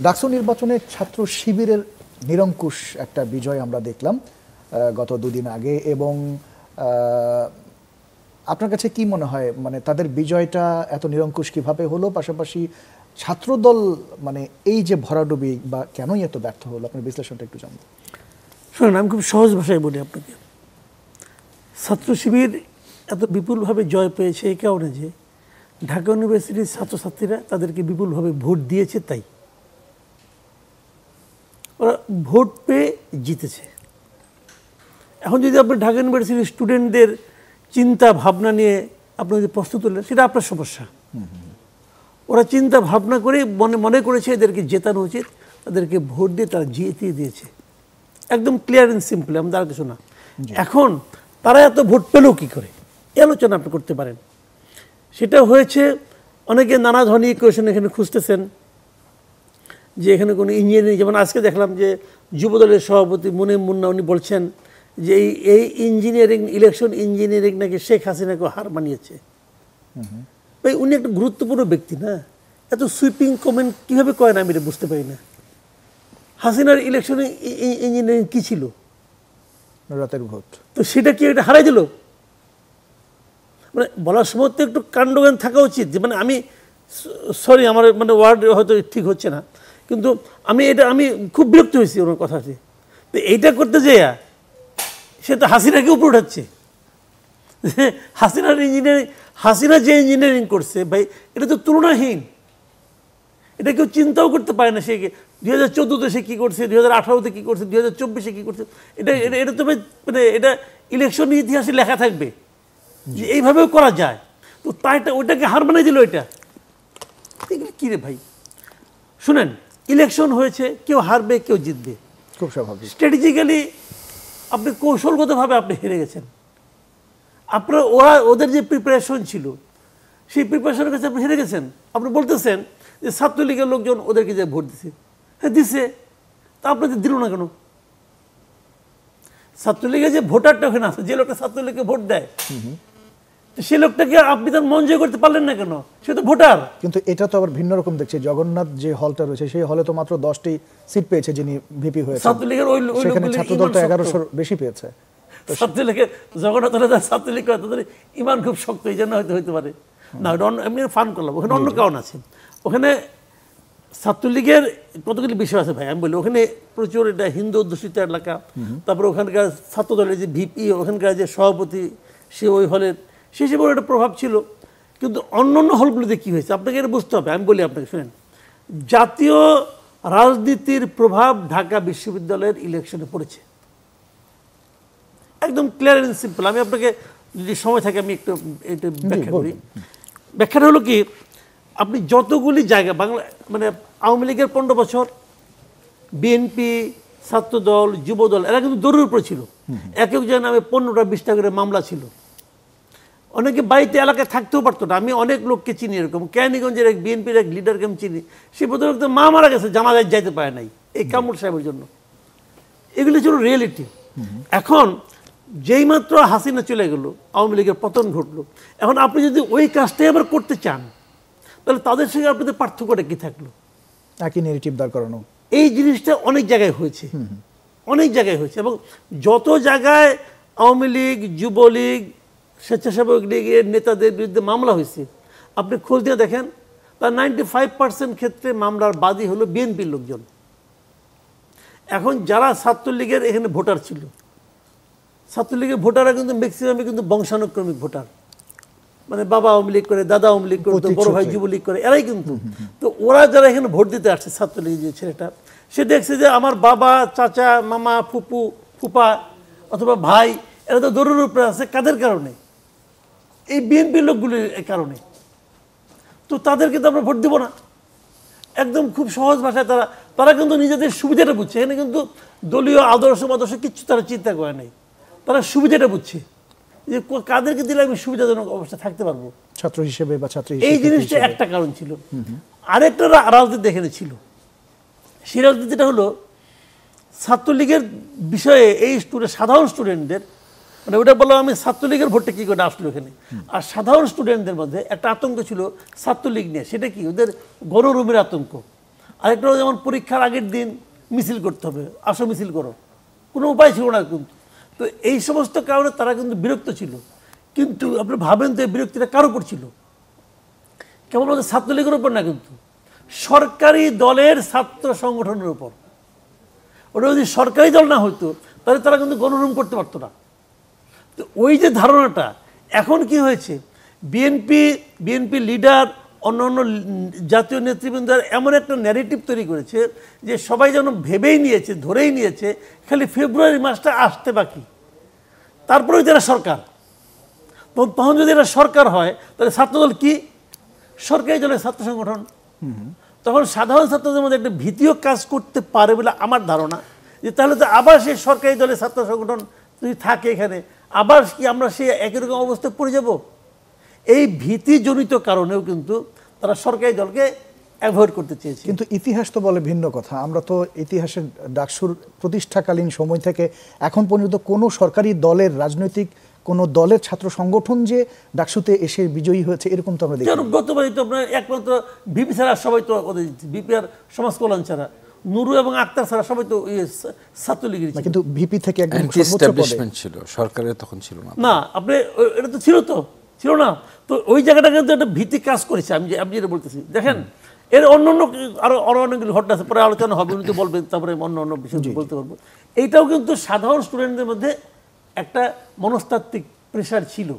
ডাকসু নির্বাচনে ছাত্র শিবিরের নিরঙ্কুশ একটা বিজয় আমরা দেখলাম গত দুদিন আগে, এবং আপনার কাছে কি মনে হয়, মানে তাদের বিজয়টা এত নিরঙ্কুশ কিভাবে হলো? পাশাপাশি ছাত্রদল মানে এই যে ভরাডুবি বা কেনই এত ব্যর্থ হলো, আপনার বিশ্লেষণটা একটু জানবো। শুনুন, আমি খুব সহজ ভাষায় বলি আপনাকে। ছাত্র শিবির এত বিপুলভাবে জয় পেয়েছে এই কারণে যে ঢাকা ইউনিভার্সিটির ছাত্রছাত্রীরা তাদেরকে বিপুলভাবে ভোট দিয়েছে, তাই ওরা ভোট পেয়ে জিতেছে। এখন যদি আপনি ঢাকা ইউনিভার্সিটির স্টুডেন্টদের চিন্তা ভাবনা নিয়ে আপনি যদি প্রশ্ন তুললেন, সেটা আপনার সমস্যা। ওরা চিন্তা ভাবনা করে মনে করেছে এদেরকে জেতানো উচিত, তাদেরকে ভোট দিয়ে তারা জিতিয়ে দিয়েছে। একদম ক্লিয়ার অ্যান্ড সিম্পল, আমাদের আর কিছু না। এখন তারা এত ভোট পেলেও কী করে, এই আলোচনা আপনি করতে পারেন। সেটা হয়েছে, অনেকে নানা ধরনের ইকুয়েশন এখানে খুঁজতেছেন যে এখানে কোনো ইঞ্জিনিয়ারিং, যেমন আজকে দেখলাম যে যুবদলের সভাপতি মুনিম মুন্না উনি বলছেন যে এই ইঞ্জিনিয়ারিং ইলেকশন ইঞ্জিনিয়ারিং নাকি শেখ হাসিনাকে হার মানিয়েছে। ভাই, উনি একটা গুরুত্বপূর্ণ ব্যক্তি না, এত সুইপিং কমেন্ট কীভাবে কয় না আমি এটা বুঝতে পারি না। হাসিনার ইলেকশনে ইঞ্জিনিয়ারিং কী ছিল? রাতের ভোট। তো সেটা কি এটা হারাই দিল? মানে বলার সময় তো একটু কাণ্ডজ্ঞান থাকা উচিত। যে মানে আমি সরি, আমার মানে ওয়ার্ড হয়তো ঠিক হচ্ছে না, কিন্তু আমি খুব বিরক্ত হয়েছি ওনার কথাতে। তো এইটা করতে যেয়ে সে তো হাসিনাকে উপরে উঠাচ্ছে। হাসিনার ইঞ্জিনিয়ারিং, হাসিনা যে ইঞ্জিনিয়ারিং করছে ভাই, এটা তো তুলনাহীন। এটা কেউ চিন্তাও করতে পারে না। সে 2014-তে সে কী করছে, 2018-তে কী করছে, 2024-এ কী করছে, এটা তো মানে এটা ইলেকশন ইতিহাসে লেখা থাকবে যে এইভাবেও করা যায়। তো তাইটা ওইটাকে হার বানিয়ে দিল। এটা কী রে ভাই? শুনেন, ইলেকশন হয়েছে, কেউ হারবে কেউ জিতবে, খুব স্বাভাবিক। স্ট্র্যাটেজিক্যালি আপনি কৌশলগতভাবে আপনি হেরে গেছেন। আপনার ওদের যে প্রিপারেশন ছিল সেই প্রিপারেশনের কাছে আপনি হেরে গেছেন। আপনি বলতেছেন যে ছাত্রলীগের লোকজন ওদেরকে যে ভোট দিছে, হ্যাঁ দিছে, তা আপনাদের দিল না কেন? ছাত্রলীগের যে ভোটারটা ওখানে আছে, যে লোকটা ছাত্রলীগকে ভোট দেয়, সে লোকটাকে আপনি তার মন জয় করতে পারলেন না কেন? সে তো ভোটার। কিন্তু এটা তো আবার ভিন্ন রকম দেখছি। জগন্নাথ যে হলটা রয়েছে সেই হলে তো মাত্র 10টি সিট পেয়েছে যিনি ভিপি হয়েছে। ছাত্রলীগের সেখানে ছাত্রদল তো 1100 বেশি পেয়েছে। ছাত্রলীগের জগন্নাথ হলে ছাত্রলীগ তাদের ইমান খুব শক্ত, এই জন্য হয়তো হইতে পারে না। এমনি ফান করলাম, ওখানে অন্য কারণ আছে। ওখানে ছাত্রলীগের কতগুলি বিষয় আছে ভাই, আমি বলি। ওখানে প্রচুর এটা হিন্দু অধ্যুষিত এলাকা। তারপরে ওখানকার ছাত্রদলের যে ভিপি, ওখানকার যে সভাপতি, সে ওই হলের, সে হিসেবে একটা প্রভাব ছিল। কিন্তু অন্য অন্য হলগুলোতে কী হয়েছে আপনাকে এটা বুঝতে হবে। আমি বলি আপনাকে, শুনেন, জাতীয় রাজনীতির প্রভাব ঢাকা বিশ্ববিদ্যালয়ের ইলেকশনে পড়েছে। একদম ক্লিয়ার অ্যান্ড সিম্পল। আমি আপনাকে যদি সময় থাকে আমি একটু এটা ব্যাখ্যা করি। ব্যাখ্যাটা হলো কি, আপনি যতগুলি জায়গা বাংলা, মানে আওয়ামী লীগের 15 বছর, বিএনপি, ছাত্রদল, যুবদল, এরা কিন্তু দৌড়ের উপরে ছিল। এক একজন নামে 15টা 20টা করে মামলা ছিল। অনেকে বাড়িতে এলাকায় থাকতেও পারতো না। আমি অনেক লোককে চিনি এরকম। ক্যানিগঞ্জের এক বিএনপির এক লিডারকে আমি চিনি, সে প্রথমত মা মারা গেছে, জানাজায় যাইতে পারে নাই এই কামরুল সাহেবের জন্য। এগুলি ছিল রিয়েলিটি। এখন যেই মাত্র হাসিনা চলে গেল, আওয়ামী লীগের পতন ঘটলো, এখন আপনি যদি ওই কাজটাই আবার করতে চান, তাহলে তাদের সঙ্গে আপনাদের পার্থক্যটা কী থাকলো? একই নেগেটিভ দাঁড় করানো। এই জিনিসটা অনেক জায়গায় হয়েছে, অনেক জায়গায় হয়েছে। এবং যত জায়গায় আওয়ামী লীগ, যুবলীগ, স্বেচ্ছাসেবক লীগের নেতাদের বিরুদ্ধে মামলা হয়েছে, আপনি খোঁজ দিয়ে দেখেন, তার 95% ক্ষেত্রে মামলার বাদী হলো বিএনপির লোকজন। এখন যারা ছাত্রলীগের এখানে ভোটার ছিল, ছাত্রলীগের ভোটাররা কিন্তু ম্যাক্সিমামই কিন্তু বংশানুক্রমিক ভোটার, মানে বাবা আওয়ামী লীগ করে, দাদা আওয়ামী লীগ করে, বড় ভাই যুবলীগ করে, এরাই কিন্তু। তো ওরা যারা এখানে ভোট দিতে আসছে, ছাত্রলীগের যে ছেলেটা, সে দেখছে যে আমার বাবা, চাচা, মামা, ফুপু, ফুপা অথবা ভাই, এরা তো দৌড়ের উপরে আছে। কাদের কারণে? এই বিএনপির লোকগুলির কারণে। তো তাদেরকে তো আমরা ভোট দিব না। একদম খুব সহজ ভাষায় তারা কিন্তু নিজেদের সুবিধাটা বুঝছে। এখানে কিন্তু দলীয় আদর্শ কিচ্ছু তারা চিন্তা করে নাই। তারা সুবিধাটা বুঝছে যে কাদেরকে দিলে আমি সুবিধাজনক অবস্থা থাকতে পারবো ছাত্র হিসেবে বা ছাত্রী। এই জিনিসটা একটা কারণ ছিল। আরেকটা রাজনীতি এখানে ছিল। সেই রাজনীতিটা হলো ছাত্রলীগের বিষয়ে এই সাধারণ স্টুডেন্টদের, মানে ওটা বললাম আমি ছাত্রলীগের ভোটটা কী করে আসলো এখানে। আর সাধারণ স্টুডেন্টদের মধ্যে একটা আতঙ্ক ছিল ছাত্রলীগ নিয়ে। সেটা কি? ওদের গণরুমের আতঙ্ক। আরেকটা হলো যেমন পরীক্ষার আগের দিন মিছিল করতে হবে, আসো মিছিল করো, কোনো উপায় ছিল না কিন্তু। তো এই সমস্ত কারণে তারা কিন্তু বিরক্ত ছিল। কিন্তু আপনি ভাবেন তো এই বিরক্তিটা কার উপর ছিল? কেমন আমাদের ছাত্রলীগের উপর না, কিন্তু সরকারি দলের ছাত্র সংগঠনের উপর। ওটা যদি সরকারি দল না হতো তাহলে তারা কিন্তু গণরুম করতে পারতো না। তো ওই যে ধারণাটা, এখন কি হয়েছে, বিএনপি লিডার, অন্যান্য জাতীয় নেতৃবৃন্দ এমন একটা ন্যারেটিভ তৈরি করেছে যে সবাই যেন ভেবেই নিয়েছে, ধরেই নিয়েছে খালি ফেব্রুয়ারি মাসটা আসতে বাকি, তারপরেই যারা সরকার। তখন যদি এরা সরকার হয় তাহলে ছাত্রদল কি? সরকারি দলের ছাত্র সংগঠন। তখন সাধারণ ছাত্রদের মধ্যে একটা ভীতিও কাজ করতে পারে বলে আমার ধারণা, যে তাহলে তো আবার সেই সরকারি দলের ছাত্র সংগঠন যদি থাকে এখানে, আবার কি আমরা সেই একই রকম অবস্থায় পড়ে যাব? এই ভীতিজনিত কারণেও কিন্তু তারা সরকারি দলকে অ্যাভয়েড করতে চেয়েছে। কিন্তু ইতিহাস তো বলে ভিন্ন কথা। আমরা তো ইতিহাসের ডাকসুর প্রতিষ্ঠাকালীন সময় থেকে এখন পর্যন্ত কোনো সরকারি দলের, রাজনৈতিক কোনো দলের ছাত্র সংগঠন যে ডাকসুতে এসে বিজয়ী হয়েছে এরকম তো আমরা দেখি। গতবারই তো আপনার একমাত্র ভিপি ছাড়া সবাই তো, ভিপি আর সমাজ কল্যাণ ছাড়া, নুরু এবং আক্তার ছাড়া সবাই তো ছাত্রলীগের। কিন্তু ভিপি থেকে একদম অ্যান্টি এস্টাবলিশমেন্ট ছিল, সরকারের তখন ছিল না। না, আপনি এটা তো ছিল না। তো ওই জায়গাটা কিন্তু একটা ভীতি কাজ করেছে। আমি যেটা বলতেছি, দেখেন এর অন্য আরো অনেকগুলো ঘটনা আছে, পরে আলোচনা হবে, উনি তো বলবেন, তারপরে অন্য বিষয় বলতে পারবো। এইটাও কিন্তু সাধারণ স্টুডেন্টদের মধ্যে একটা মনস্তাত্ত্বিক প্রেশার ছিল।